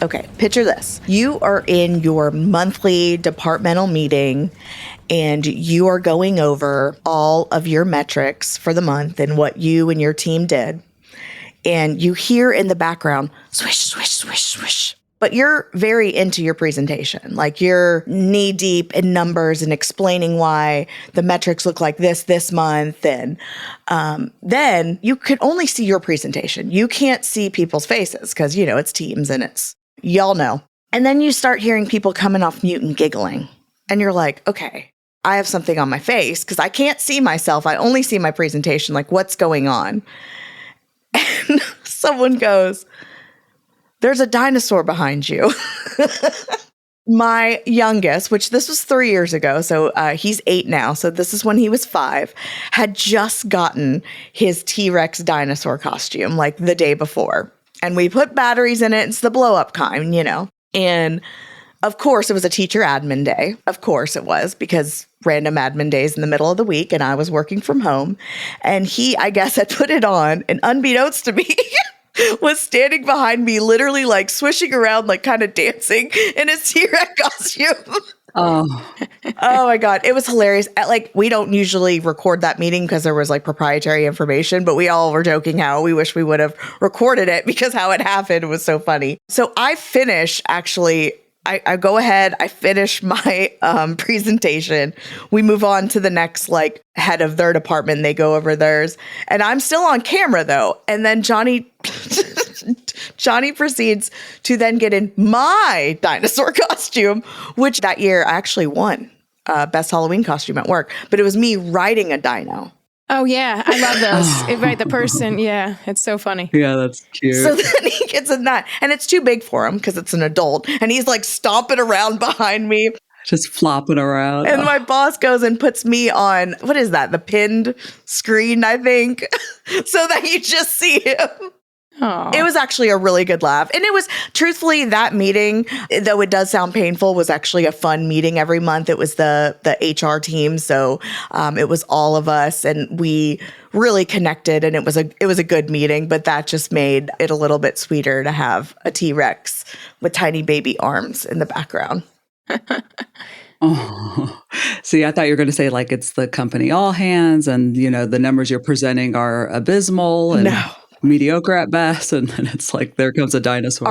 Okay, picture this. You are in your monthly departmental meeting and you are going over all of your metrics for the month and what you and your team did. And you hear in the background, swish, swish, swish, swish. But you're very into your presentation. Like you're knee deep in numbers and explaining why the metrics look like this month. And then you could only see your presentation. You can't see people's faces because, it's Teams and it's, y'all know. And then you start hearing people coming off mute and giggling. And you're like, okay, I have something on my face because I can't see myself. I only see my presentation. Like, what's going on? And someone goes, there's a dinosaur behind you. My youngest, which this was 3 years ago, so he's 8 now, so this is when he was 5, had just gotten his T-Rex dinosaur costume like the day before. And we put batteries in it. It's the blow-up kind, And of course, it was a teacher admin day. Of course it was, because random admin days in the middle of the week, and I was working from home. And he, I guess, had put it on, and unbeknownst to me, was standing behind me, literally like swishing around, like kind of dancing in his T-Rex costume. Oh. Oh my God. It was hilarious. We don't usually record that meeting because there was like proprietary information, but we all were joking how we wish we would have recorded it because how it happened was so funny. So I finish actually. I go ahead, I finish my presentation. We move on to the next head of their department. They go over theirs. And I'm still on camera though. And then Johnny proceeds to then get in my dinosaur costume, which that year I actually won best Halloween costume at work. But it was me riding a dino. Oh, yeah. I love those. Right, the person. Yeah, it's so funny. Yeah, that's cute. So then he gets in that. And it's too big for him because it's an adult. And he's stomping around behind me. Just flopping around. And my boss goes and puts me on, what is that? The pinned screen, I think. So that you just see him. Aww. It was actually a really good laugh. And it was, truthfully, that meeting, though it does sound painful, was actually a fun meeting every month. It was the HR team. So it was all of us and we really connected and it was a good meeting, but that just made it a little bit sweeter to have a T-Rex with tiny baby arms in the background. Oh, see, I thought you were going to say it's the company all hands and, the numbers you're presenting are abysmal and mediocre at best. And then it's there comes a dinosaur.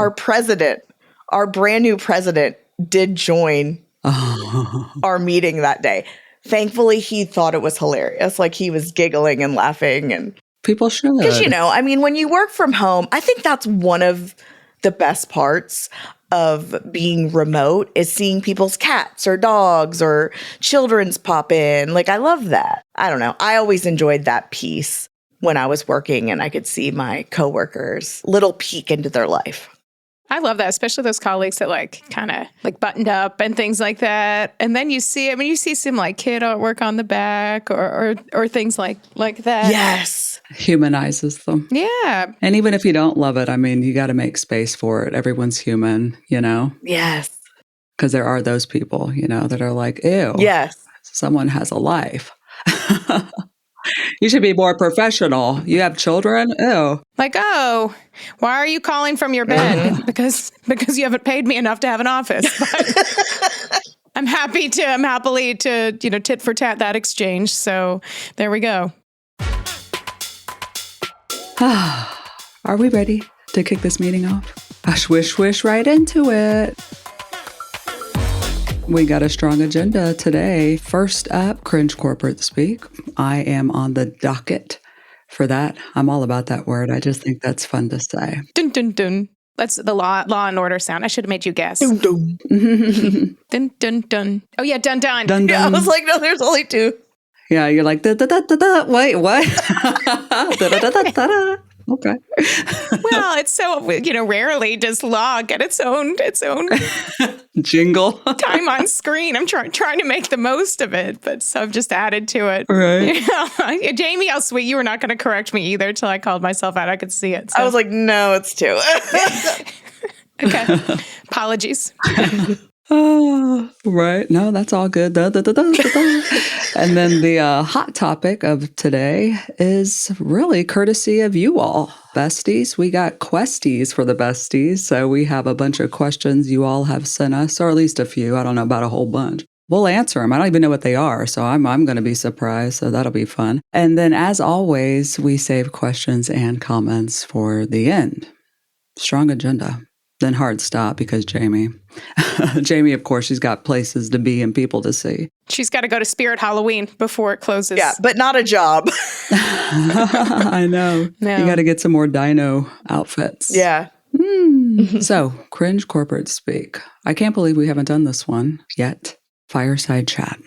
Our brand new president did join our meeting that day. Thankfully, he thought it was hilarious. He was giggling and laughing. And people should. Because, when you work from home, I think that's one of the best parts of being remote is seeing people's cats or dogs or children's pop in. I love that. I don't know. I always enjoyed that piece when I was working and I could see my coworkers' little peek into their life. I love that, especially those colleagues that kind of buttoned up and things like that. And then you see, you see some kid artwork on the back or things like that. Yes. Humanizes them. Yeah. And even if you don't love it, you got to make space for it. Everyone's human, Yes. Because there are those people, that are ew. Yes. Someone has a life. You should be more professional. You have children? Ew. Oh, why are you calling from your bed? Because you haven't paid me enough to have an office. But I'm happily to, tit for tat that exchange. So there we go. Are we ready to kick this meeting off? Swish right into it. We got a strong agenda today. First up, Cringe Corporate Speak. I am on the docket for that. I'm all about that word. I just think that's fun to say. Dun, dun, dun. That's the law and order sound. I should have made you guess. Dun, dun. Dun, dun, dun. Oh, yeah, dun, dun. Dun, dun. Yeah, I was no, there's only 2. Yeah, you're da, da, da, da, da. Wait, what? Da, da, da, da, da. Okay. Well, it's so, rarely does law get its own jingle time on screen. I'm trying to make the most of it, but so I've just added to it. Right. Jamie, how sweet. You were not going to correct me either till I called myself out. I could see it. So. I was no, it's 2. Okay. Apologies. Oh, right. No, that's all good. Da, da, da, da, da, da. And then the hot topic of today is really courtesy of you all, besties. We got questies for the besties. So we have a bunch of questions you all have sent us, or at least a few. I don't know about a whole bunch. We'll answer them. I don't even know what they are, so I'm going to be surprised. So that'll be fun. And then, as always, we save questions and comments for the end. Strong agenda. Then hard stop because Jamie, of course, she's got places to be and people to see. She's got to go to Spirit Halloween before it closes. Yeah, but not a job. I know. No. You got to get some more dino outfits. Yeah. So, cringe corporate speak. I can't believe we haven't done this one yet. Fireside chat.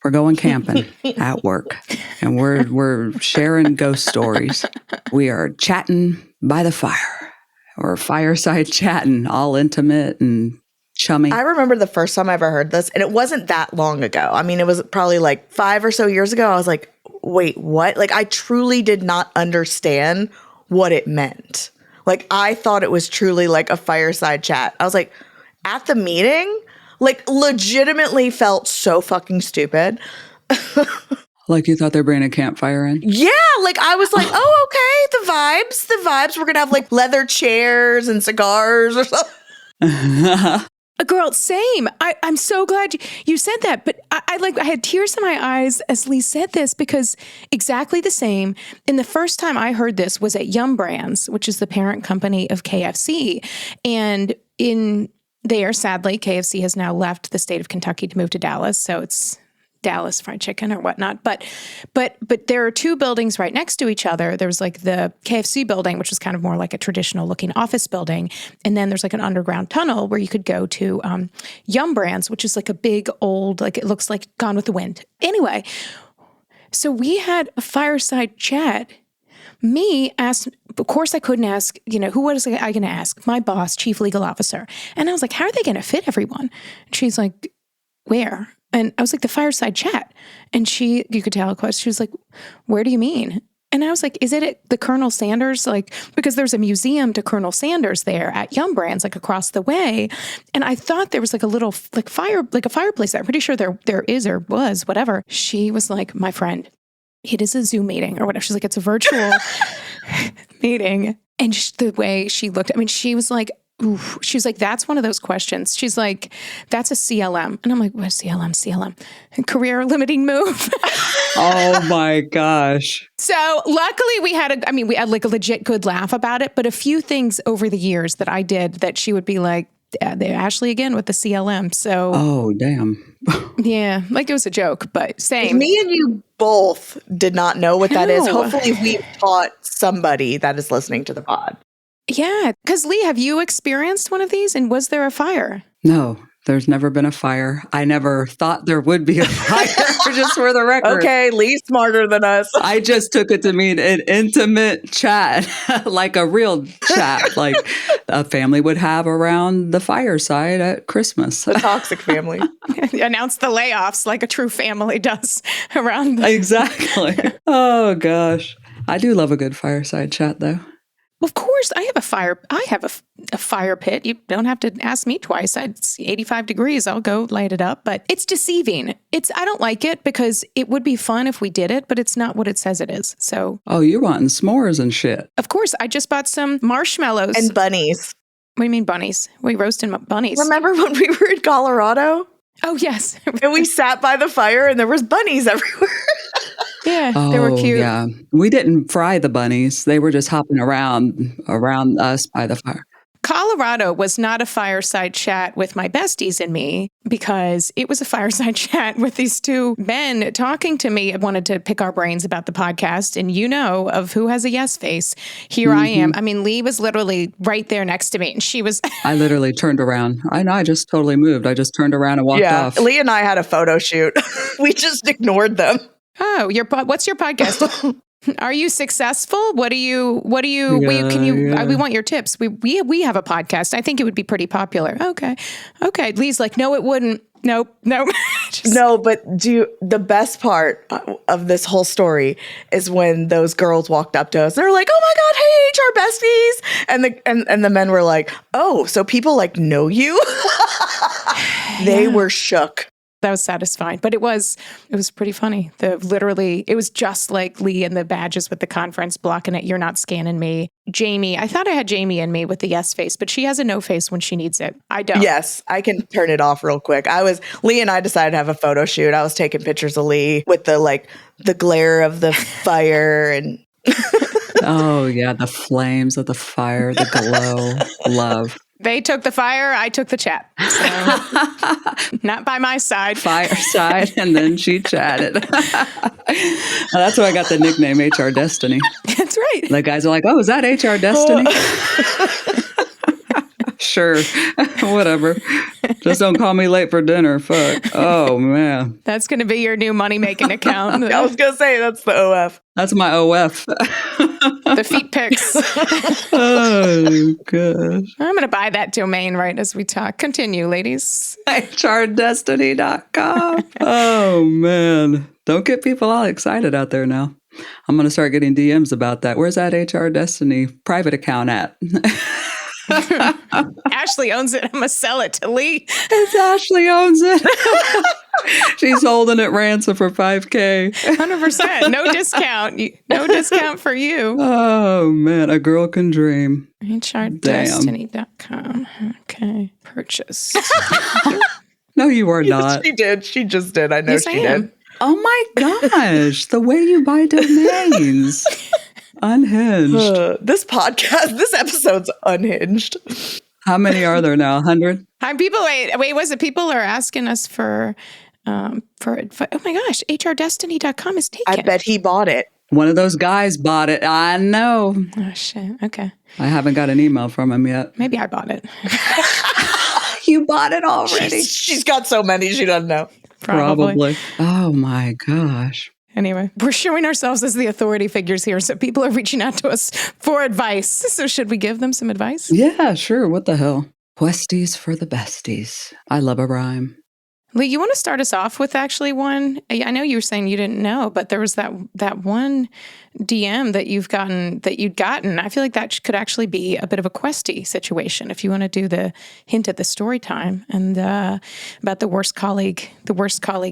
We're going camping at work, and we're sharing ghost stories. We are chatting by the fire. Or fireside chatting, all intimate and chummy. I remember the first time I ever heard this, and it wasn't that long ago. I mean, it was probably like 5 or so years ago. I was like, wait, what? Like, I truly did not understand what it meant. Like, I thought it was truly like a fireside chat. I was like, at the meeting? Like, legitimately felt so fucking stupid. Like you thought they were bringing a campfire in? Yeah, like I was like, oh, okay, the vibes. We're gonna have like leather chairs and cigars or something. Girl, same. I'm so glad you said that. But I had tears in my eyes as Leigh said this because exactly the same. And the first time I heard this was at Yum Brands, which is the parent company of KFC. And in there, sadly, KFC has now left the state of Kentucky to move to Dallas. So it's Dallas fried chicken or whatnot. But there are two buildings right next to each other. There's like the KFC building, which is kind of more like a traditional looking office building. And then there's like an underground tunnel where you could go to Yum Brands, which is like a big old, like it looks like Gone with the Wind. Anyway, so we had a fireside chat. Me asked, of course I couldn't ask, who was I going to ask? My boss, chief legal officer. And I was like, how are they going to fit everyone? And she's like, where? And I was like, the fireside chat. And you could tell, of course, she was like, where do you mean? And I was like, is it at the Colonel Sanders? Like, because there's a museum to Colonel Sanders there at Yum Brands, like across the way. And I thought there was like a little like a fireplace there. I'm pretty sure there is or was, whatever. She was like, my friend, it is a Zoom meeting or whatever. She's like, it's a virtual meeting. And the way she looked, I mean, she was like, oof. She's like, that's one of those questions. She's like, that's a CLM. And I'm like, what is CLM? CLM. Career limiting move. Oh my gosh. So luckily we had like a legit good laugh about it, but a few things over the years that I did that she would be like, Ashley again with the CLM. So, oh, damn. Yeah, like it was a joke, but same. Me and you both did not know what that is. Hopefully we've taught somebody that is listening to the pod. Yeah, because Leigh, have you experienced one of these? And was there a fire? No, there's never been a fire. I never thought there would be a fire, just for the record. Okay, Leigh's smarter than us. I just took it to mean an intimate chat, like a real chat, like a family would have around the fireside at Christmas. The toxic family. Announce the layoffs like a true family does around. Exactly. Oh, gosh. I do love a good fireside chat, though. Of course, I have a fire pit. You don't have to ask me twice. It's 85 degrees. I'll go light it up. But it's deceiving. I don't like it because it would be fun if we did it, but it's not what it says it is. So. Oh, you're wanting s'mores and shit. Of course. I just bought some marshmallows. And bunnies. What do you mean bunnies? We roasting bunnies. Remember when we were in Colorado? Oh, yes. And we sat by the fire and there was bunnies everywhere. Yeah, they were cute. Yeah. We didn't fry the bunnies. They were just hopping around us by the fire. Colorado was not a fireside chat with my besties and me because it was a fireside chat with these two men talking to me. I wanted to pick our brains about the podcast. And of who has a yes face. Here I am. I mean, Leigh was literally right there next to me. And she was... I literally turned around. I know. I just totally moved. I just turned around and walked off. Leigh and I had a photo shoot. We just ignored them. Oh, what's your podcast? Are you successful? We want your tips. We have a podcast. I think it would be pretty popular. Okay. Leigh's like, no, it wouldn't. Nope. No, but the best part of this whole story is when those girls walked up to us. They're like, "Oh my God, hey, HR besties!" And the men were like, "Oh, so people like know you?" They were shook. That was satisfying, but it was pretty funny. It was just like Leigh and the badges with the conference blocking it. You're not scanning me. Jamie, I thought I had Jamie in me with the yes face, but she has a no face when she needs it. I don't. Yes, I can turn it off real quick. Leigh and I decided to have a photo shoot. I was taking pictures of Leigh with the glare of the fire and Oh, yeah. The flames of the fire, the glow, love. They took the fire, I took the chat. So, not by my side. Fireside, and then she chatted. That's why I got the nickname HR Destiny. That's right. The guys are like, oh, is that HR Destiny? Sure. Whatever. Just don't call me late for dinner. Fuck. Oh, man. That's going to be your new money-making account. I was going to say, that's the OF. That's my OF. The feet pics. Oh, gosh. I'm going to buy that domain right as we talk. Continue, ladies. HRDestiny.com. Oh, man. Don't get people all excited out there now. I'm going to start getting DMs about that. Where's that HR Destiny private account at? Ashley owns it. I'm going to sell it to Leigh. It's Ashley owns it. She's holding it ransom for $5,000. 100%. No discount. No discount for you. Oh, man. A girl can dream. HRDestiny.com. Okay. Purchase. No, you are not. She did. She just did. I know Yes, she I am. did. Oh, my gosh. The way you buy domains. Unhinged. This episode's unhinged. How many are there now? 100? Hi, people. Wait. Was it people are asking us for advice? Oh my gosh, HRDestiny.com is taken. I bet he bought it. One of those guys bought it. I know. Oh shit. Okay. I haven't got an email from him yet. Maybe I bought it. You bought it already. She's got so many she doesn't know. Probably. Oh my gosh. Anyway, we're showing ourselves as the authority figures here, so people are reaching out to us for advice. So should we give them some advice? Yeah, sure. What the hell? Questies for the besties. I love a rhyme. Leigh, you want to start us off with actually one? I know you were saying you didn't know, but there was that one DM that you'd gotten. I feel like that could actually be a bit of a questie situation. If you want to do the hint at the story time and about the worst colleague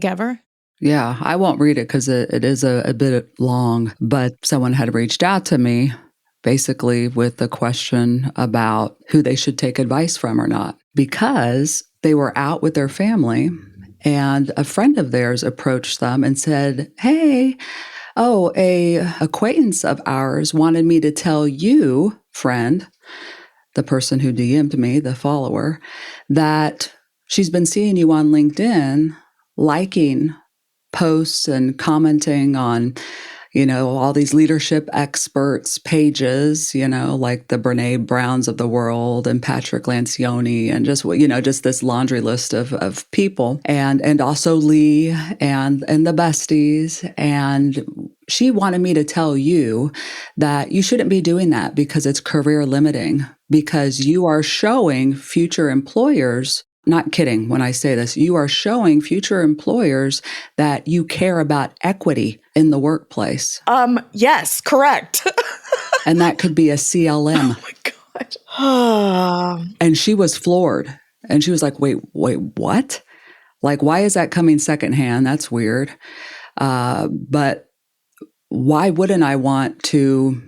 ever. Yeah, I won't read it because it is a bit long, but someone had reached out to me basically with a question about who they should take advice from or not, because they were out with their family and a friend of theirs approached them and said, hey, a acquaintance of ours wanted me to tell you, friend, the person who DM'd me, the follower, that she's been seeing you on LinkedIn, liking posts and commenting on, all these leadership experts pages, like the Brene Browns of the world and Patrick Lencioni and just this laundry list of people and also Leigh and the Besties. And she wanted me to tell you that you shouldn't be doing that because it's career limiting, because you are showing future employers. Not kidding when I say this. You are showing future employers that you care about equity in the workplace. Yes, correct. And that could be a CLM. Oh my God. And she was floored. And she was like, wait, what? Like, why is that coming secondhand? That's weird. But why wouldn't I want to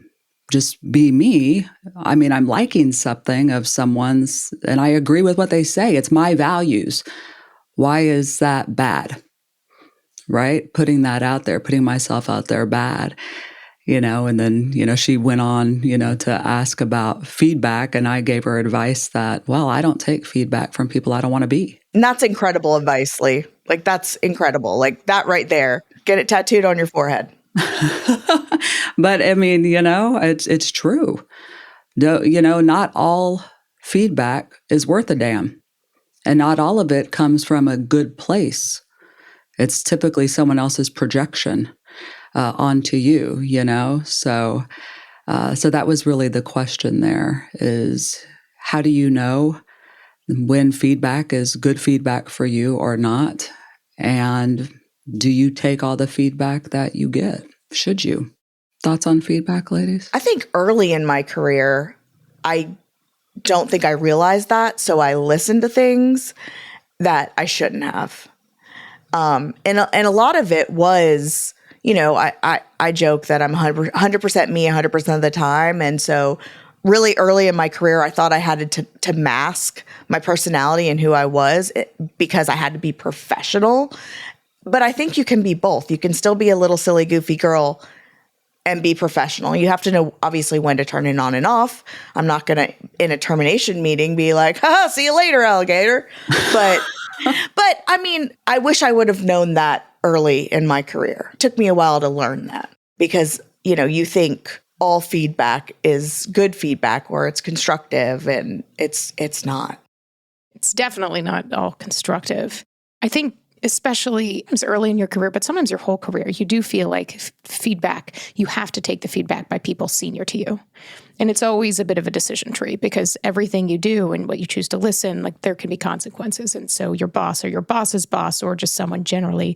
just be me? I mean, I'm liking something of someone's, and I agree with what they say. It's my values. Why is that bad? Right? Putting that out there, putting myself out there bad, and then, she went on, to ask about feedback. And I gave her advice that, well, I don't take feedback from people I don't want to be. And that's incredible advice, Leigh. Like, that's incredible. Like, that right there. Get it tattooed on your forehead. But I mean, it's true. Not all feedback is worth a damn. And not all of it comes from a good place. It's typically someone else's projection onto you, So that was really the question there is, how do you know when feedback is good feedback for you or not? And do you take all the feedback that you get? Should you? Thoughts on feedback, ladies? I think early in my career, I don't think I realized that. So I listened to things that I shouldn't have. And a lot of it was, I joke that I'm 100% me 100% of the time. And so really early in my career, I thought I had to mask my personality and who I was because I had to be professional. But I think you can be both. You can still be a little silly, goofy girl and be professional. You have to know, obviously, when to turn it on and off. I'm not going to, in a termination meeting, be like, "Ha, see you later, alligator." But I mean, I wish I would have known that early in my career. It took me a while to learn that because, you think all feedback is good feedback or it's constructive, and it's not. It's definitely not all constructive. I think especially early in your career, but sometimes your whole career, you do feel like feedback, you have to take the feedback by people senior to you. And it's always a bit of a decision tree because everything you do and what you choose to listen, like there can be consequences. And so your boss or your boss's boss or just someone generally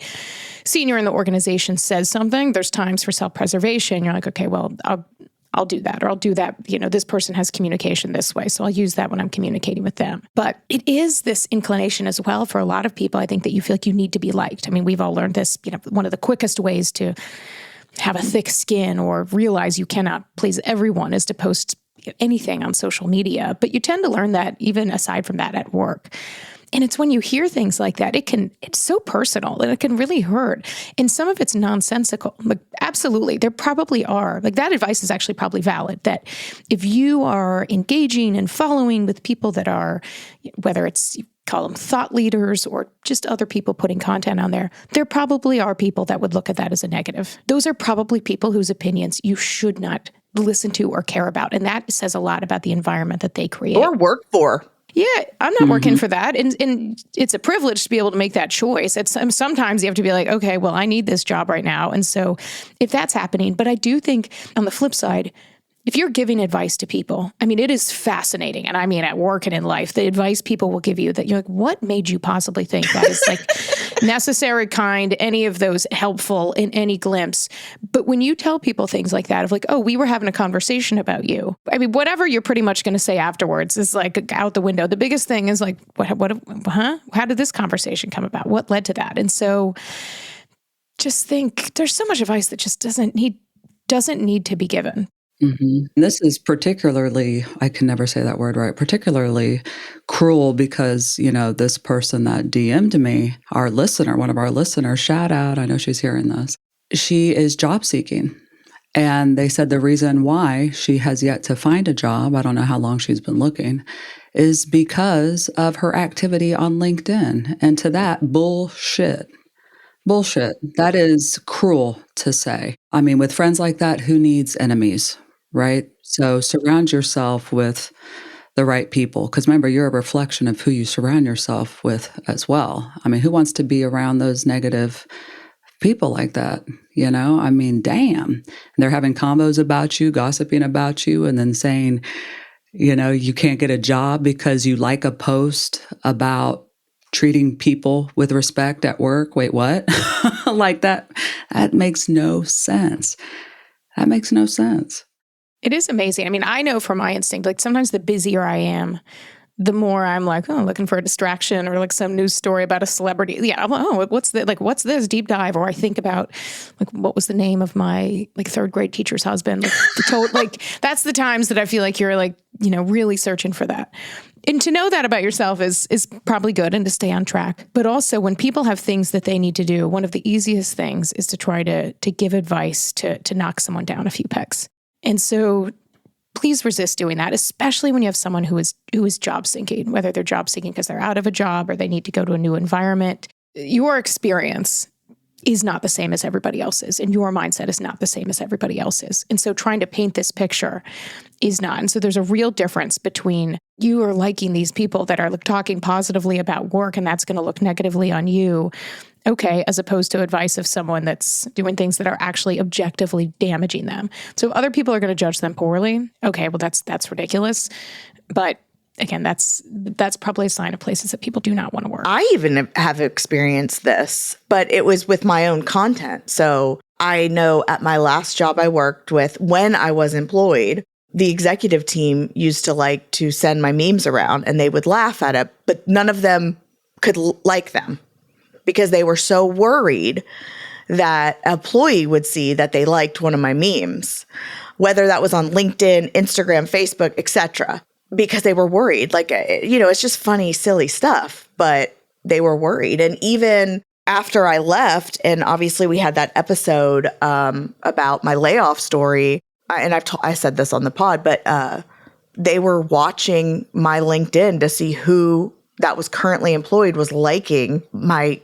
senior in the organization says something, there's times for self-preservation. You're like, okay, well, I'll do that, or I'll do that. This person has communication this way, so I'll use that when I'm communicating with them. But it is this inclination as well for a lot of people, I think, that you feel like you need to be liked. I mean, we've all learned this, one of the quickest ways to have a thick skin or realize you cannot please everyone is to post anything on social media. But you tend to learn that even aside from that at work. And it's when you hear things like that, it's so personal and it can really hurt. And some of it's nonsensical. Like, absolutely, there probably are. Like, that advice is actually probably valid, that if you are engaging and following with people that are, whether it's you call them thought leaders or just other people putting content on there probably are people that would look at that as a negative. Those are probably people whose opinions you should not listen to or care about. And that says a lot about the environment that they create. Or work for. Yeah, I'm not working for that. And it's a privilege to be able to make that choice. Sometimes you have to be like, okay, well, I need this job right now. And so if that's happening, but I do think on the flip side, if you're giving advice to people, I mean, it is fascinating. And I mean, at work and in life, the advice people will give you that you're like, what made you possibly think that is like necessary, kind, any of those helpful in any glimpse? But when you tell people things like that of like, oh, we were having a conversation about you. I mean, whatever you're pretty much going to say afterwards is like out the window. The biggest thing is like, how did this conversation come about? What led to that? And so just think there's so much advice that just doesn't need to be given. This is particularly, I can never say that word right, particularly cruel because, this person that DM'd me, our listener, one of our listeners, shout out, I know she's hearing this, she is job seeking. And they said the reason why she has yet to find a job, I don't know how long she's been looking, is because of her activity on LinkedIn. And to that, bullshit. That is cruel to say. I mean, with friends like that, who needs enemies, right? So surround yourself with the right people. Because remember, you're a reflection of who you surround yourself with as well. I mean, who wants to be around those negative people like that? I mean, damn. They're having combos about you, gossiping about you, and then saying, you can't get a job because you like a post about treating people with respect at work. Wait, what? Like that makes no sense. That makes no sense. It is amazing. I mean, I know from my instinct, like sometimes the busier I am, the more I'm like, oh, looking for a distraction or like some news story about a celebrity. Yeah, I'm like, oh, what's this deep dive? Or I think about like, what was the name of my like third grade teacher's husband? Like, that's the times that I feel like you're like, really searching for that. And to know that about yourself is probably good and to stay on track. But also when people have things that they need to do, one of the easiest things is to try to give advice to knock someone down a few pegs. And so please resist doing that, especially when you have someone who is job seeking, whether they're job seeking because they're out of a job or they need to go to a new environment. Your experience is not the same as everybody else's, and your mindset is not the same as everybody else's. And so trying to paint this picture is not. And so there's a real difference between you are liking these people that are talking positively about work, and that's going to look negatively on you, okay, as opposed to advice of someone that's doing things that are actually objectively damaging them. So if other people are going to judge them poorly, okay, well, that's ridiculous. But again, that's probably a sign of places that people do not want to work. I even have experienced this, but it was with my own content. So I know at my last job I worked with, when I was employed, the executive team used to like to send my memes around and they would laugh at it, but none of them could like them because they were so worried that an employee would see that they liked one of my memes, whether that was on LinkedIn, Instagram, Facebook, etc., because they were worried. Like, it's just funny, silly stuff, but they were worried. And even after I left, and obviously we had that episode about my layoff story, and I said this on the pod, but they were watching my LinkedIn to see who that was currently employed was liking my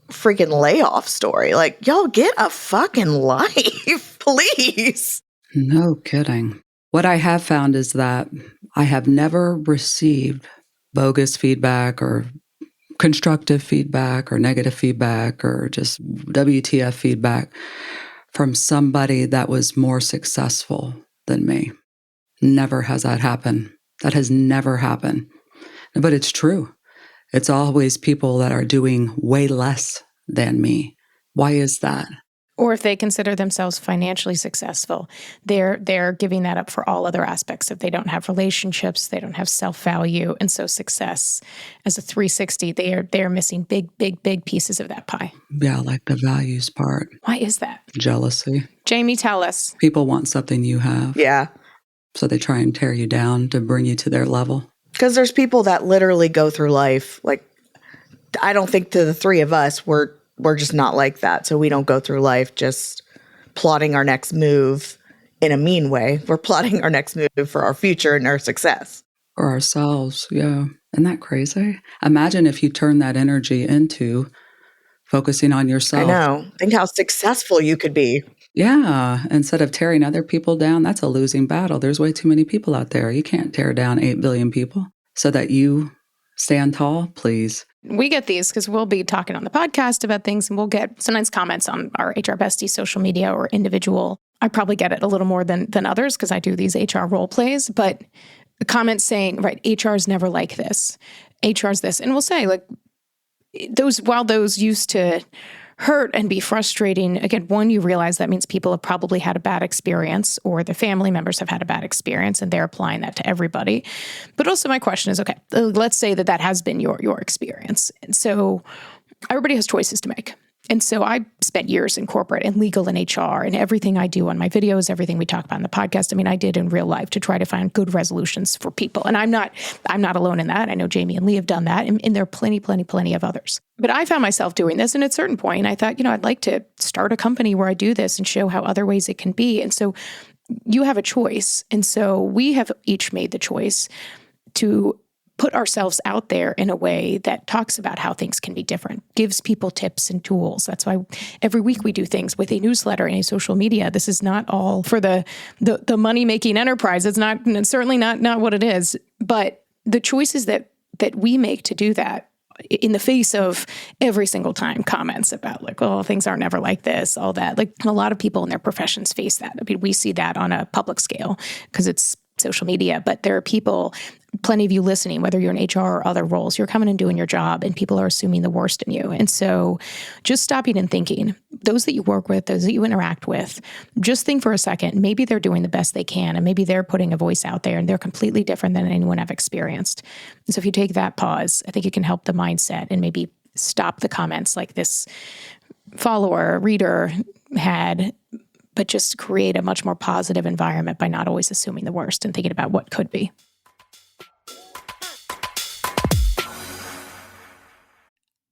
freaking layoff story. Like, y'all get a fucking life, please. No kidding. What I have found is that I have never received bogus feedback or constructive feedback or negative feedback or just WTF feedback from somebody that was more successful than me. Never has that happened. That has never happened. But it's true. It's always people that are doing way less than me. Why is that? Or if they consider themselves financially successful, they're giving that up for all other aspects. If they don't have relationships, they don't have self-value, and so success as a 360, they're missing big pieces of that pie. Yeah, like the values part. Why is that? Jealousy. Jamie, tell us. People want something you have. Yeah. So they try and tear you down to bring you to their level. Because there's people that literally go through life. Like, I don't think to the three of us, we're just not like that. So we don't go through life just plotting our next move in a mean way. We're plotting our next move for our future and our success. For ourselves, yeah. Isn't that crazy? Imagine if you turn that energy into focusing on yourself. I know. Think how successful you could be. Yeah. Instead of tearing other people down, that's a losing battle. There's way too many people out there. You can't tear down 8 billion people so that you stand tall, please. We get these because we'll be talking on the podcast about things, and we'll get sometimes comments on our HR Bestie social media or individual. I probably get it a little more than others because I do these HR role plays, but comments saying, right, HR is never like this. HR's this. And we'll say, like, while those used to hurt and be frustrating, again, one, you realize that means people have probably had a bad experience or the family members have had a bad experience and they're applying that to everybody. But also my question is, okay, let's say that has been your experience. And so everybody has choices to make. And so I spent years in corporate and legal and HR, and everything I do on my videos, everything we talk about in the podcast, I mean, I did in real life to try to find good resolutions for people. And I'm not alone in that. I know Jamie and Leigh have done that, and there are plenty of others. But I found myself doing this, and at a certain point, I thought, I'd like to start a company where I do this and show how other ways it can be. And so you have a choice. And so we have each made the choice to put ourselves out there in a way that talks about how things can be different, gives people tips and tools. That's why every week we do things with a newsletter and a social media. This is not all for the money-making enterprise. It's not, it's certainly not what it is. But the choices that we make to do that in the face of every single time comments about like, oh, things aren't ever like this, all that. Like a lot of people in their professions face that. I mean, we see that on a public scale because it's social media, but there are people, plenty of you listening, whether you're in HR or other roles, you're coming and doing your job and people are assuming the worst in you. And so just stopping and thinking, those that you work with, those that you interact with, just think for a second, maybe they're doing the best they can and maybe they're putting a voice out there and they're completely different than anyone I've experienced. And so if you take that pause, I think it can help the mindset and maybe stop the comments like this follower, reader had, but just create a much more positive environment by not always assuming the worst and thinking about what could be.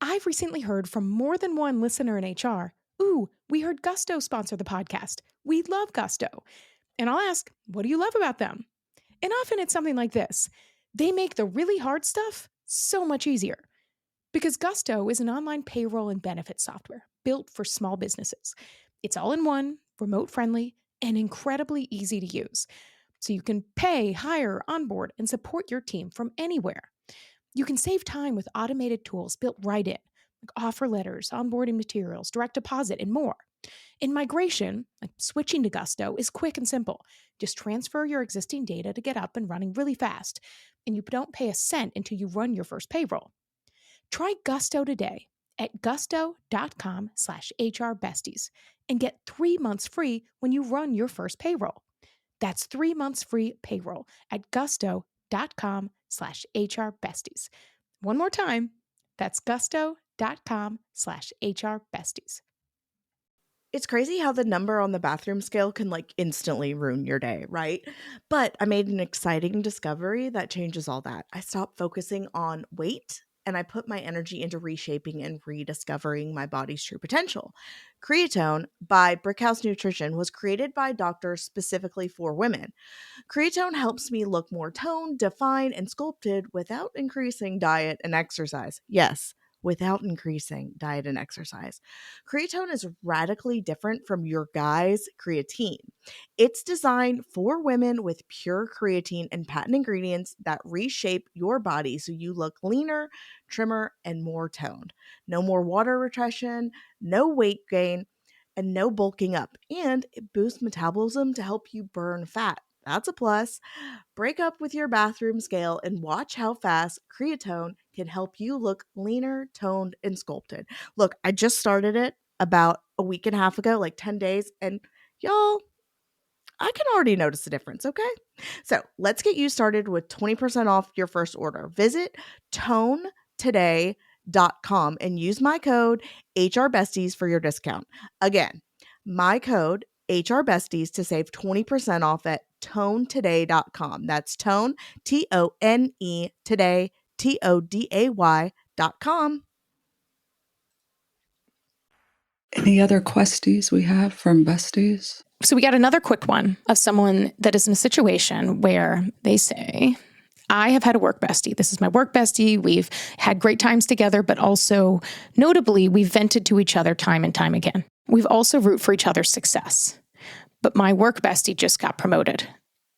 I've recently heard from more than one listener in HR. Ooh, we heard Gusto sponsor the podcast. We love Gusto. And I'll ask, what do you love about them? And often it's something like this. They make the really hard stuff so much easier. Because Gusto is an online payroll and benefit software built for small businesses. It's all in one, remote friendly, and incredibly easy to use. So you can pay, hire, onboard, and support your team from anywhere. You can save time with automated tools built right in, like offer letters, onboarding materials, direct deposit, and more. In migration, like switching to Gusto, is quick and simple. Just transfer your existing data to get up and running really fast, and you don't pay a cent until you run your first payroll. Try Gusto today at gusto.com/HRBesties and get 3 months free when you run your first payroll. That's 3 months free payroll at gusto.com/HRBesties. One more time, That's gusto.com/HRBesties. It's crazy how the number on the bathroom scale can like instantly ruin your day, right? But I made an exciting discovery that changes all that. I stopped focusing on weight and I put my energy into reshaping and rediscovering my body's true potential. Creatone by Brickhouse Nutrition was created by doctors specifically for women. Creatone helps me look more toned, defined, and sculpted without increasing diet and exercise. Yes, without increasing diet and exercise. Creatone is radically different from your guy's creatine. It's designed for women with pure creatine and patent ingredients that reshape your body so you look leaner, trimmer, and more toned. No more water retention, no weight gain, and no bulking up. And it boosts metabolism to help you burn fat. That's a plus. Break up with your bathroom scale and watch how fast Creatone can help you look leaner, toned, and sculpted. Look, I just started it about a week and a half ago, like 10 days, and y'all, I can already notice the difference, okay? So let's get you started with 20% off your first order. Visit tonetoday.com and use my code HRBesties for your discount. Again, my code HRBesties to save 20% off at tonetoday.com. That's tone, TONE, today, TODAY.com. Any other questies we have from Besties? So we got another quick one of someone that is in a situation where they say, I have had a work bestie. This is my work bestie. We've had great times together, but also notably, we've vented to each other time and time again. We've also root for each other's success. But my work bestie just got promoted.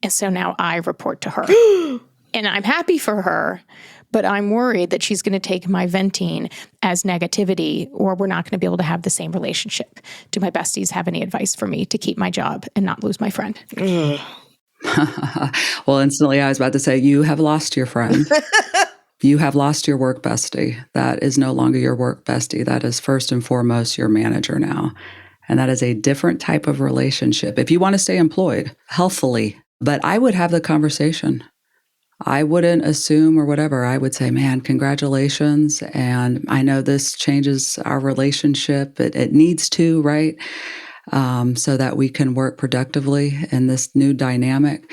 And so now I report to her. And I'm happy for her, but I'm worried that she's going to take my venting as negativity, or we're not going to be able to have the same relationship. Do my besties have any advice for me to keep my job and not lose my friend? Well, instantly I was about to say, you have lost your friend. You have lost your work bestie. That is no longer your work bestie. That is first and foremost your manager now. And that is a different type of relationship. If you want to stay employed healthfully, but I would have the conversation. I wouldn't assume or whatever. I would say, man, congratulations. And I know this changes our relationship. It needs to, right? So that we can work productively in this new dynamic.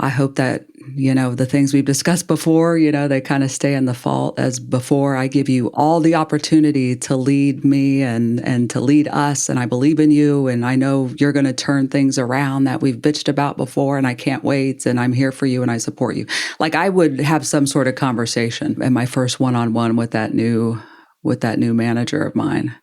I hope that, the things we've discussed before, they kind of stay in the fault as before. I give you all the opportunity to lead me and to lead us. And I believe in you. And I know you're going to turn things around that we've bitched about before. And I can't wait. And I'm here for you and I support you. Like I would have some sort of conversation in my first one-on-one with that new manager of mine.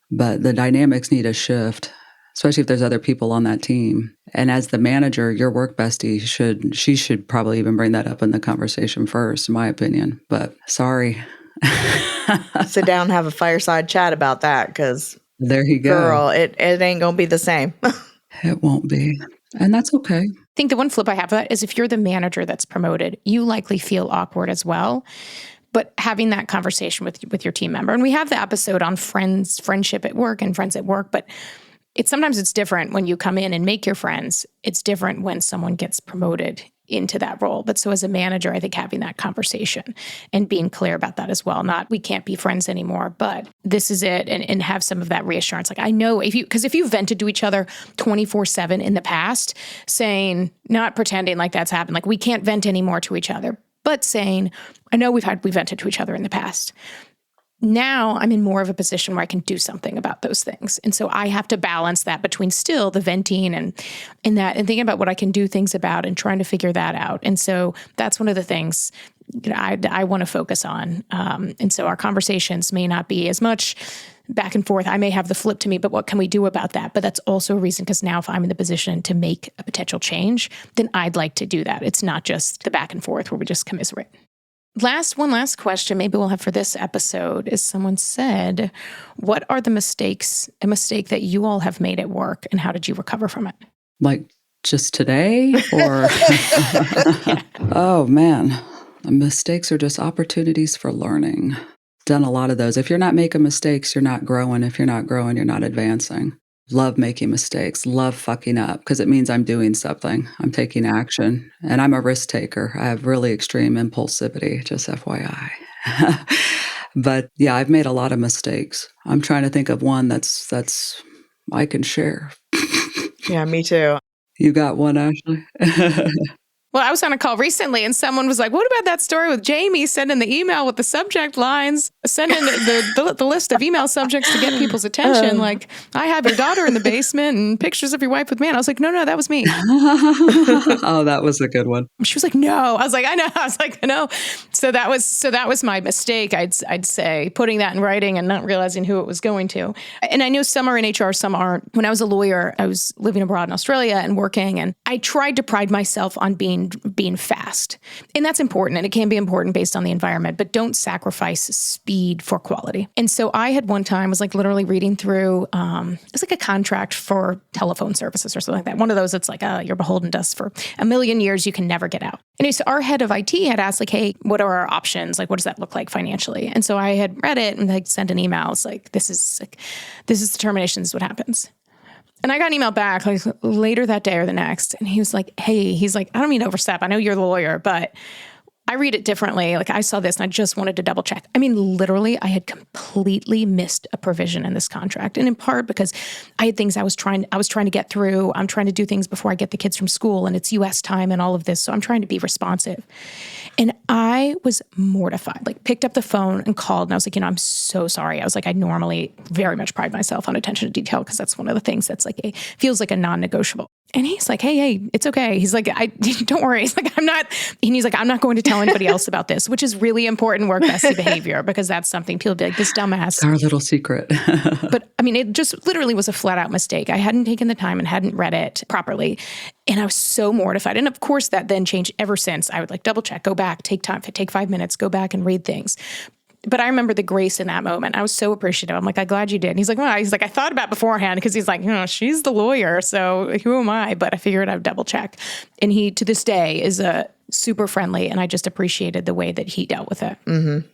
But the dynamics need a shift, especially if there's other people on that team. And as the manager, your work bestie should probably even bring that up in the conversation first, in my opinion. But sorry. Sit down and have a fireside chat about that, because there you go. Girl, it ain't going to be the same. It won't be. And that's okay. I think the one flip I have of that is if you're the manager that's promoted, you likely feel awkward as well. But having that conversation with your team member, and we have the episode on friendship at work and friends at work, but sometimes it's different when you come in and make your friends. It's different when someone gets promoted into that role. But so as a manager, I think having that conversation and being clear about that as well, not we can't be friends anymore, but this is it, and have some of that reassurance. Like I know if you vented to each other 24/7 in the past, saying, not pretending like that's happened, like we can't vent anymore to each other, but saying, I know we vented to each other in the past. Now I'm in more of a position where I can do something about those things. And so I have to balance that between still the venting and thinking about what I can do things about and trying to figure that out. And so that's one of the things I want to focus on. And so our conversations may not be as much back and forth. I may have the flip to me, but what can we do about that? But that's also a reason, because now if I'm in the position to make a potential change, then I'd like to do that. It's not just the back and forth where we just commiserate. One last question maybe we'll have for this episode is someone said, what are a mistake that you all have made at work and how did you recover from it? Like just today or? Yeah. Oh man, mistakes are just opportunities for learning. Done a lot of those. If you're not making mistakes, you're not growing. If you're not growing, you're not advancing. Love making mistakes, love fucking up, because it means I'm doing something. I'm taking action, and I'm a risk taker. I have really extreme impulsivity, just FYI. But yeah, I've made a lot of mistakes. I'm trying to think of one that's I can share. Yeah, me too. You got one, Ashley? Well, I was on a call recently and someone was like, what about that story with Jamie sending the email with the subject lines, sending the list of email subjects to get people's attention? Like, I have your daughter in the basement and pictures of your wife with man. I was like, no, that was me. Oh, that was a good one. She was like, no. I was like, I know. I was like, I know. So that was my mistake, I'd say, putting that in writing and not realizing who it was going to. And I know some are in HR, some aren't. When I was a lawyer, I was living abroad in Australia and working, and I tried to pride myself on being fast. And that's important, and it can be important based on the environment, but don't sacrifice speed for quality. And so I had one time, was like literally reading through, it's like a contract for telephone services or something like that. One of those, it's like, you're beholden to us for a million years, you can never get out. Anyway, so our head of IT had asked like, hey, what are our options? Like, what does that look like financially? And so I had read it and like sent an email. It's like, this is the termination, this is what happens. And I got an email back like later that day or the next. And he was like, hey, he's like, I don't mean to overstep. I know you're the lawyer, but I read it differently. Like I saw this and I just wanted to double check. I mean, literally, I had completely missed a provision in this contract. And in part because I had things I was trying to get through. I'm trying to do things before I get the kids from school and it's US time and all of this. So I'm trying to be responsive. And I was mortified, like picked up the phone and called. And I was like, I'm so sorry. I was like, I normally very much pride myself on attention to detail because that's one of the things that's like, feels like a non-negotiable. And he's like, hey, it's okay. He's like, don't worry. He's like, I'm not going to tell anybody else about this, which is really important work bestie behavior because that's something people be like, this dumbass. Our little secret. But I mean, it just literally was a flat out mistake. I hadn't taken the time and hadn't read it properly. And I was so mortified. And of course that then changed ever since. I would like double check, go back, take time, take 5 minutes, go back and read things. But I remember the grace in that moment. I was so appreciative. I'm like, I'm glad you did. And he's like, well, I thought about it beforehand because he's like, she's the lawyer. So who am I? But I figured I'd double check. And he, to this day, is super friendly. And I just appreciated the way that he dealt with it. Mm-hmm.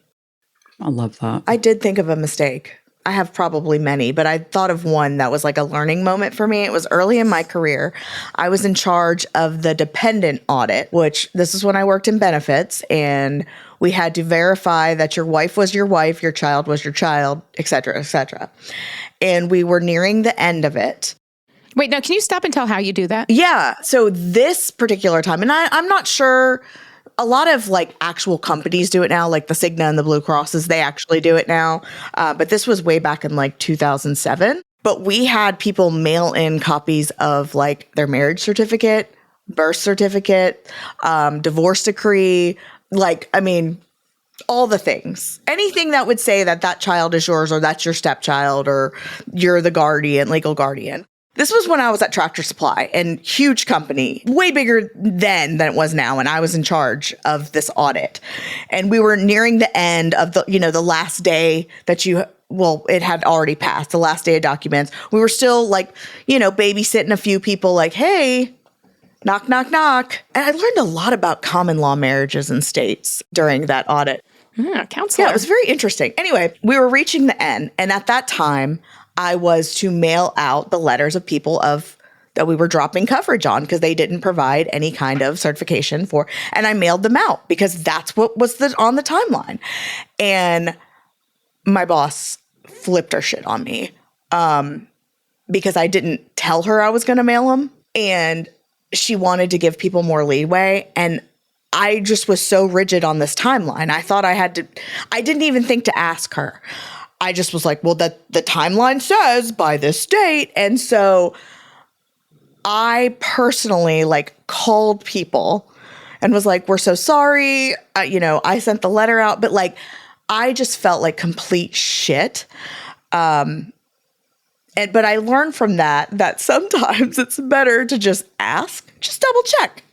I love that. I did think of a mistake. I have probably many, but I thought of one that was like a learning moment for me. It was early in my career. I was in charge of the dependent audit, which this is when I worked in benefits, and we had to verify that your wife was your wife, your child was your child, et cetera, et cetera. And we were nearing the end of it. Wait, now can you stop and tell how you do that? Yeah. So this particular time, and I'm not sure, a lot of like actual companies do it now, like the Cigna and the Blue Crosses, they actually do it now. But this was way back in like 2007. But we had people mail in copies of like their marriage certificate, birth certificate, divorce decree, all the things. Anything that would say that child is yours or that's your stepchild or you're the guardian, legal guardian. This was when I was at Tractor Supply, and huge company, way bigger then than it was now. And I was in charge of this audit. And we were nearing the end of the last day that it had already passed, the last day of documents. We were still babysitting a few people like, hey, knock, knock, knock. And I learned a lot about common law marriages in states during that audit. Counselor. Yeah, it was very interesting. Anyway, we were reaching the end. And at that time, I was to mail out the letters of people that we were dropping coverage on because they didn't provide any kind of certification for. And I mailed them out because that's what was on the timeline. And my boss flipped her shit on me because I didn't tell her I was going to mail them. And she wanted to give people more leeway. And I just was so rigid on this timeline. I thought I didn't even think to ask her. I just was like, well, the timeline says by this date. And so I personally called people and was like, we're so sorry. I sent the letter out, but I just felt like complete shit. But I learned from that sometimes it's better to just ask, just double check,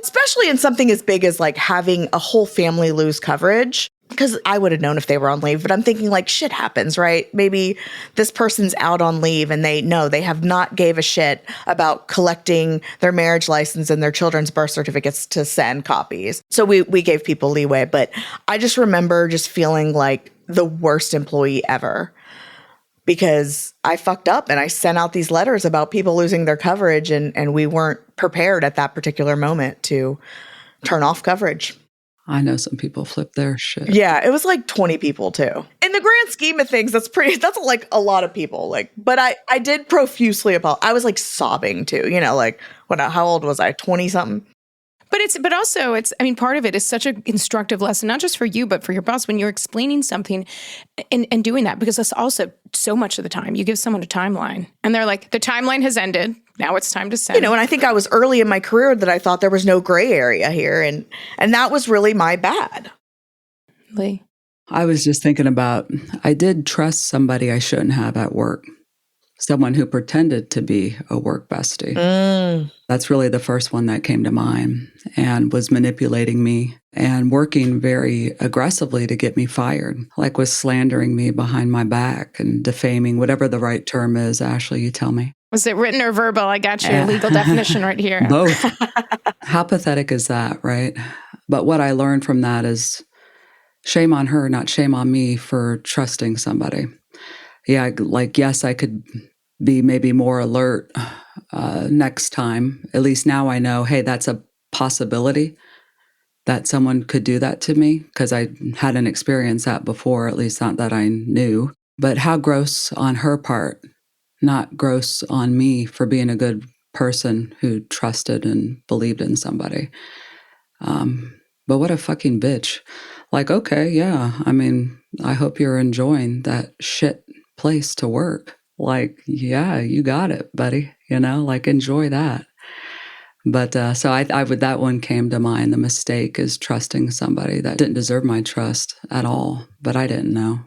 especially in something as big as having a whole family lose coverage. Because I would have known if they were on leave, but I'm thinking shit happens, right? Maybe this person's out on leave and they have not gave a shit about collecting their marriage license and their children's birth certificates to send copies. So we gave people leeway, but I just remember just feeling like the worst employee ever because I fucked up and I sent out these letters about people losing their coverage and we weren't prepared at that particular moment to turn off coverage. I know some people flip their shit. Yeah, it was like 20 people too. In the grand scheme of things, that's like a lot of people. Like, but I did profusely I was like sobbing too, like how old was I? 20 something. But also I mean, part of it is such an instructive lesson, not just for you, but for your boss when you're explaining something and doing that, because that's also so much of the time you give someone a timeline and they're like, the timeline has ended. Now it's time to send. And I think I was early in my career that I thought there was no gray area here. And that was really my bad. Leigh. I was just thinking about, I did trust somebody I shouldn't have at work. Someone who pretended to be a work bestie. That's really the first one that came to mind, and was manipulating me and working very aggressively to get me fired, like was slandering me behind my back and defaming, whatever the right term is. Ashley, you tell me. Was it written or verbal? I got your legal definition right here. Both. How pathetic is that, right? But what I learned from that is shame on her, not shame on me for trusting somebody. Yeah, yes, I could be maybe more alert next time. At least now I know, hey, that's a possibility that someone could do that to me, because I hadn't experienced that before, at least not that I knew. But how gross on her part, not gross on me for being a good person who trusted and believed in somebody. But what a fucking bitch. Like, okay, yeah, I mean, I hope you're enjoying that shit place to work. Like, yeah, you got it, buddy. Enjoy that. But so I would, that one came to mind. The mistake is trusting somebody that didn't deserve my trust at all, but I didn't know.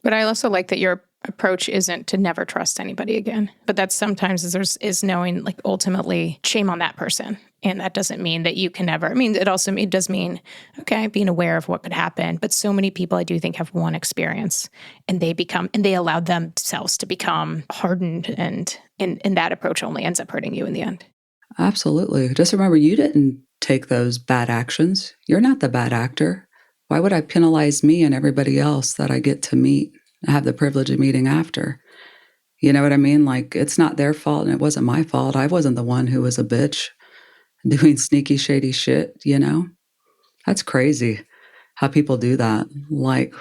But I also like that your approach isn't to never trust anybody again. But that's sometimes is knowing, like, ultimately shame on that person. And that doesn't mean that you can never. I mean, it does mean, okay, being aware of what could happen. But so many people, I do think, have one experience and they allow themselves to become hardened, and that approach only ends up hurting you in the end. Absolutely. Just remember, you didn't take those bad actions. You're not the bad actor. Why would I penalize me and everybody else that I get to meet and have the privilege of meeting after? You know what I mean? Like, it's not their fault and it wasn't my fault. I wasn't the one who was a bitch doing sneaky, shady shit, That's crazy how people do that. Like,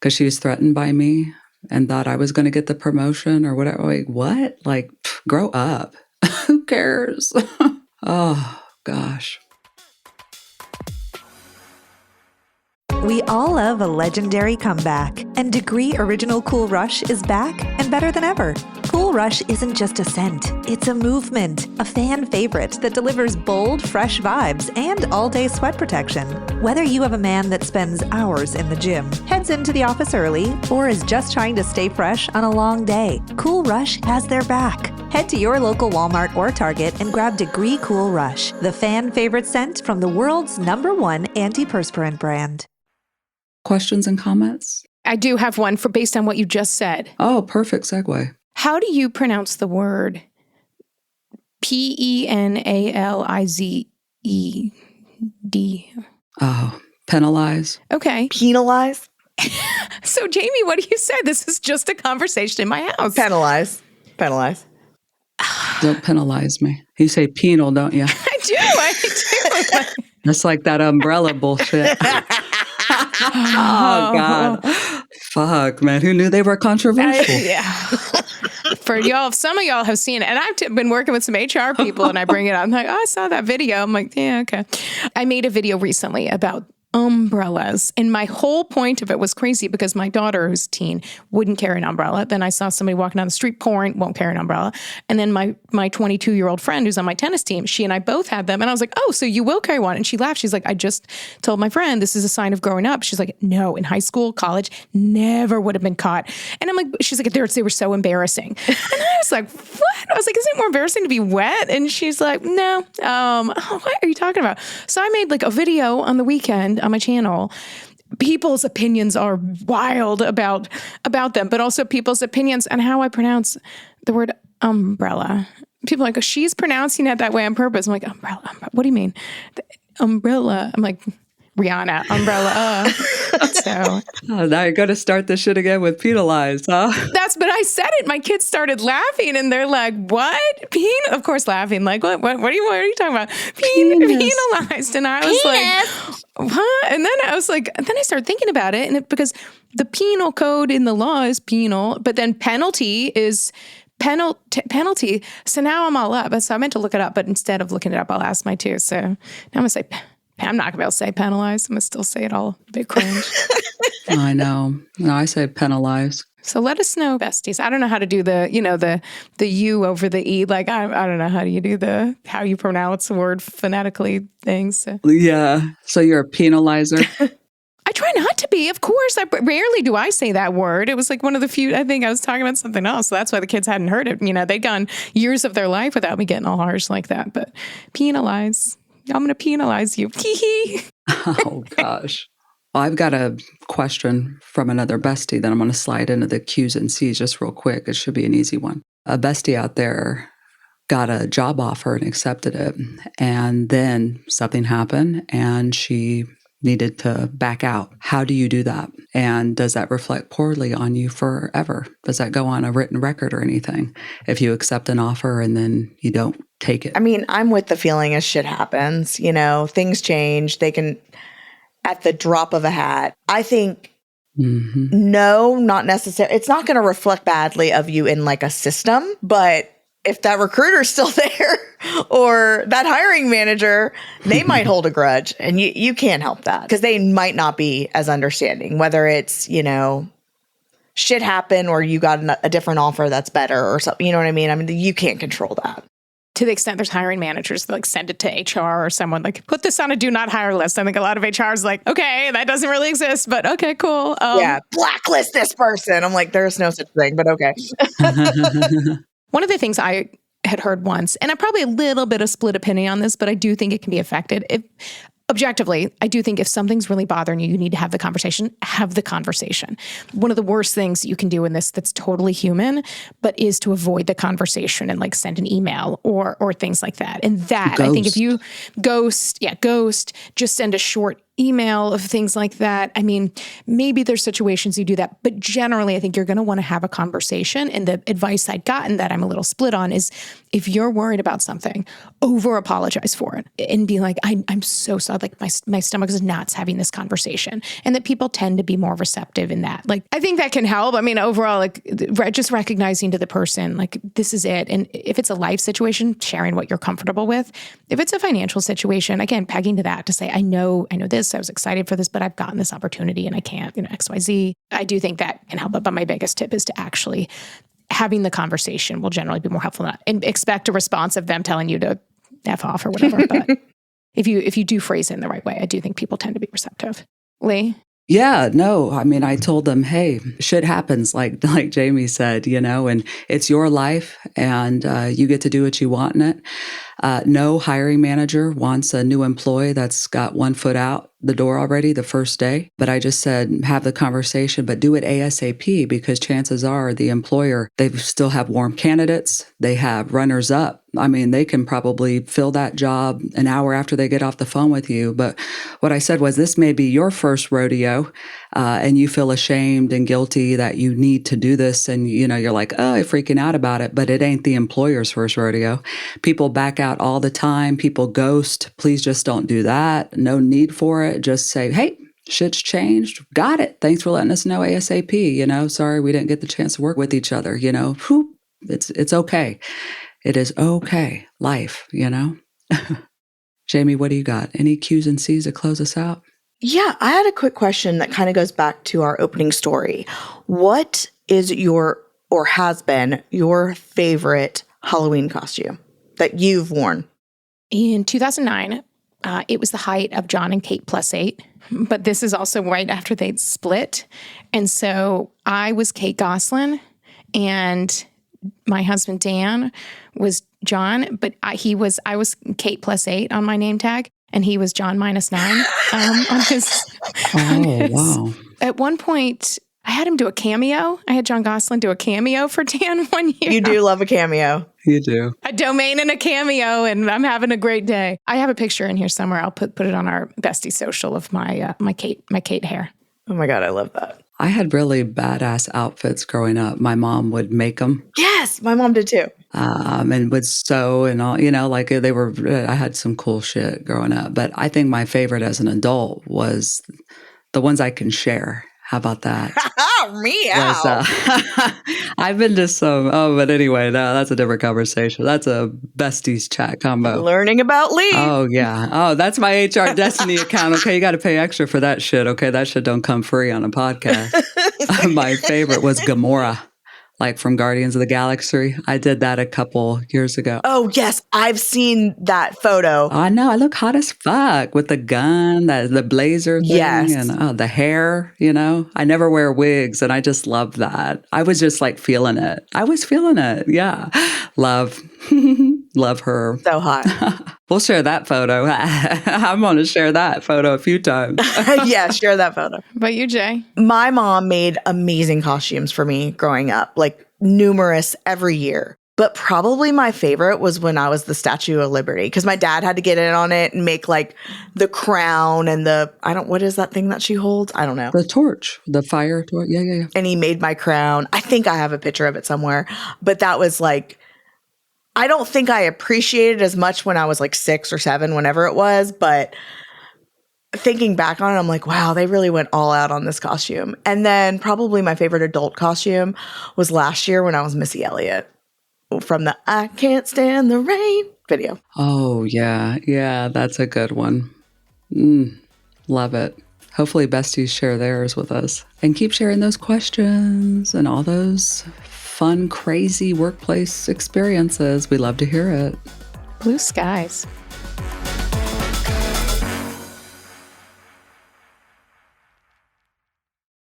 because she was threatened by me and thought I was going to get the promotion or whatever. Like, what? Like, grow up. Who cares? Oh, gosh. We all love a legendary comeback, and Degree Original Cool Rush is back and better than ever. Cool Rush isn't just a scent, it's a movement, a fan favorite that delivers bold, fresh vibes and all-day sweat protection. Whether you have a man that spends hours in the gym, heads into the office early, or is just trying to stay fresh on a long day, Cool Rush has their back. Head to your local Walmart or Target and grab Degree Cool Rush, the fan favorite scent from the world's #1 antiperspirant brand. Questions and comments? I do have one based on what you just said. Oh, perfect segue. How do you pronounce the word penalized? Oh, penalize. Okay. Penalize? So, Jamie, what do you say? This is just a conversation in my house. Penalize. Don't penalize me. You say penal, don't you? I do. That's like that umbrella bullshit. Oh, God. Fuck, man. Who knew they were controversial? Yeah. For y'all, some of y'all have seen it. And I've been working with some HR people and I bring it up. I'm like, oh, I saw that video. I'm like, yeah, okay. I made a video recently about umbrellas. And my whole point of it was crazy because my daughter, who's a teen, wouldn't carry an umbrella. Then I saw somebody walking down the street pouring, won't carry an umbrella. And then my 22-year-old friend who's on my tennis team, she and I both had them. And I was like, oh, so you will carry one. And she laughed. She's like, I just told my friend this is a sign of growing up. She's like, no, in high school, college, never would have been caught. And I'm like, she's like, they were so embarrassing. And I was like, what? I was like, isn't it more embarrassing to be wet? And she's like, no. What are you talking about? So I made like a video on the weekend on my channel. People's opinions are wild about them, but also people's opinions on how I pronounce the word umbrella. People are like, oh, she's pronouncing it that way on purpose. I'm like, umbrella. What do you mean? Umbrella. I'm like, Rihanna, umbrella. So now you're going to start this shit again with penalized, huh? But I said it. My kids started laughing and they're like, what? Of course, laughing. Like, what are you talking about? Penalized. And I was like, Huh? And then I was like, then I started thinking about it, and because the penal code in the law is penal, but then penalty is penalty. So now I'm all up. So I meant to look it up, but instead of looking it up, I'll ask my two. So now I'm gonna say, I'm not gonna be able to say penalize. I'm gonna still say it all a bit cringe. I know. No, I say penalize. So let us know, besties. I don't know how to do the U over the E. Like, I don't know how do you do how you pronounce the word phonetically things. So. Yeah. So you're a penalizer? I try not to be. Of course, rarely do I say that word. It was like one of the few, I think I was talking about something else. So that's why the kids hadn't heard it. They'd gone years of their life without me getting all harsh like that. But penalize. I'm going to penalize you. Oh, gosh. Well, I've got a question from another bestie that I'm going to slide into the Q's and C's just real quick. It should be an easy one. A bestie out there got a job offer and accepted it. And then something happened and she needed to back out. How do you do that? And does that reflect poorly on you forever? Does that go on a written record or anything if you accept an offer and then you don't take it? I mean, I'm with the feeling as shit happens. Things change. They can, at the drop of a hat. I think, no, not necessarily. It's not going to reflect badly of you in like a system, but if that recruiter's still there or that hiring manager, they might hold a grudge, and you can't help that because they might not be as understanding, whether it's, shit happened or you got a different offer that's better or something. You know what I mean? I mean, you can't control that. To the extent there's hiring managers that like send it to HR or someone like put this on a do not hire list. I think a lot of HR is like, okay, that doesn't really exist, but okay, cool. Yeah, blacklist this person. I'm like, there's no such thing, but okay. One of the things I had heard once, and I'm probably a little bit of split opinion on this, but I do think it can be affected. Objectively, I do think if something's really bothering you, you need to have the conversation. Have the conversation. One of the worst things you can do in this that's totally human, but is to avoid the conversation and like send an email or things like that. And that, I think if you ghost, just send a short email of things like that. I mean, maybe there's situations you do that, but generally I think you're going to want to have a conversation. And the advice I'd gotten that I'm a little split on is if you're worried about something, over apologize for it and be like, I'm so sorry. Like my stomach is nuts having this conversation, and that people tend to be more receptive in that. Like, I think that can help. I mean, overall, like just recognizing to the person, like, this is it. And if it's a life situation, sharing what you're comfortable with. If it's a financial situation, again, pegging to that to say, I know this, I was excited for this, but I've gotten this opportunity and I can't, XYZ. I do think that can help. But my biggest tip is to actually having the conversation will generally be more helpful than that. And expect a response of them telling you to F off or whatever. But if you do phrase it in the right way, I do think people tend to be receptive. Leigh? Yeah, no, I mean, I told them, hey, shit happens, like Jamie said, and it's your life and you get to do what you want in it. No hiring manager wants a new employee that's got one foot out the door already the first day. But I just said, have the conversation, but do it ASAP, because chances are the employer, they still have warm candidates. They have runners up. I mean, they can probably fill that job an hour after they get off the phone with you. But what I said was, this may be your first rodeo and you feel ashamed and guilty that you need to do this. And, you're like, oh, I'm freaking out about it. But it ain't the employer's first rodeo. People back out all the time. People ghost. Please just don't do that. No need for it. Just say, hey, shit's changed. Got it. Thanks for letting us know ASAP. Sorry we didn't get the chance to work with each other. It's okay. It is okay. Life, Jamie, what do you got? Any Q's and C's to close us out? Yeah, I had a quick question that kind of goes back to our opening story. What is or has been your favorite Halloween costume that you've worn? In 2009, it was the height of John and Kate +8, but this is also right after they'd split. And so I was Kate Gosselin, and my husband Dan was John, but I was Kate +8 on my name tag, and he was John -9 on his. Wow! At one point, I had him do a cameo. I had John Gosselin do a cameo for Dan one year. You do love a cameo. You do. A domain and a cameo, and I'm having a great day. I have a picture in here somewhere. I'll put it on our Bestie social of my Kate hair. Oh my God, I love that. I had really badass outfits growing up. My mom would make them. Yes, my mom did too. And would sew and all, like they were, I had some cool shit growing up. But I think my favorite as an adult was the ones I can share. How about that? Meow. I've been to some, but anyway, no, that's a different conversation. That's a Besties chat combo. Learning about Leigh. Oh, yeah. Oh, that's my HR Destiny account. Okay, you got to pay extra for that shit. Okay, that shit don't come free on a podcast. My favorite was Gamora. Like from Guardians of the Galaxy. I did that a couple years ago. Oh, yes. I've seen that photo. I know. I look hot as fuck with the gun, the blazer thing, Yes. and the hair, I never wear wigs, and I just love that. I was just like feeling it. I was feeling it. Yeah. Love. Love her. So hot. We'll share that photo. I'm going to share that photo a few times. Yeah, share that photo. But you, Jay? My mom made amazing costumes for me growing up, like numerous every year. But probably my favorite was when I was the Statue of Liberty, because my dad had to get in on it and make like the crown and what is that thing that she holds? I don't know. The torch, the fire torch. Yeah. And he made my crown. I think I have a picture of it somewhere. But that was like, I don't think I appreciated it as much when I was like 6 or 7, whenever it was. But thinking back on it, I'm like, wow, they really went all out on this costume. And then probably my favorite adult costume was last year when I was Missy Elliott from the I Can't Stand the Rain video. Oh, yeah. Yeah, that's a good one. Love it. Hopefully besties share theirs with us and keep sharing those questions and all those fun, crazy workplace experiences. We love to hear it. Blue skies.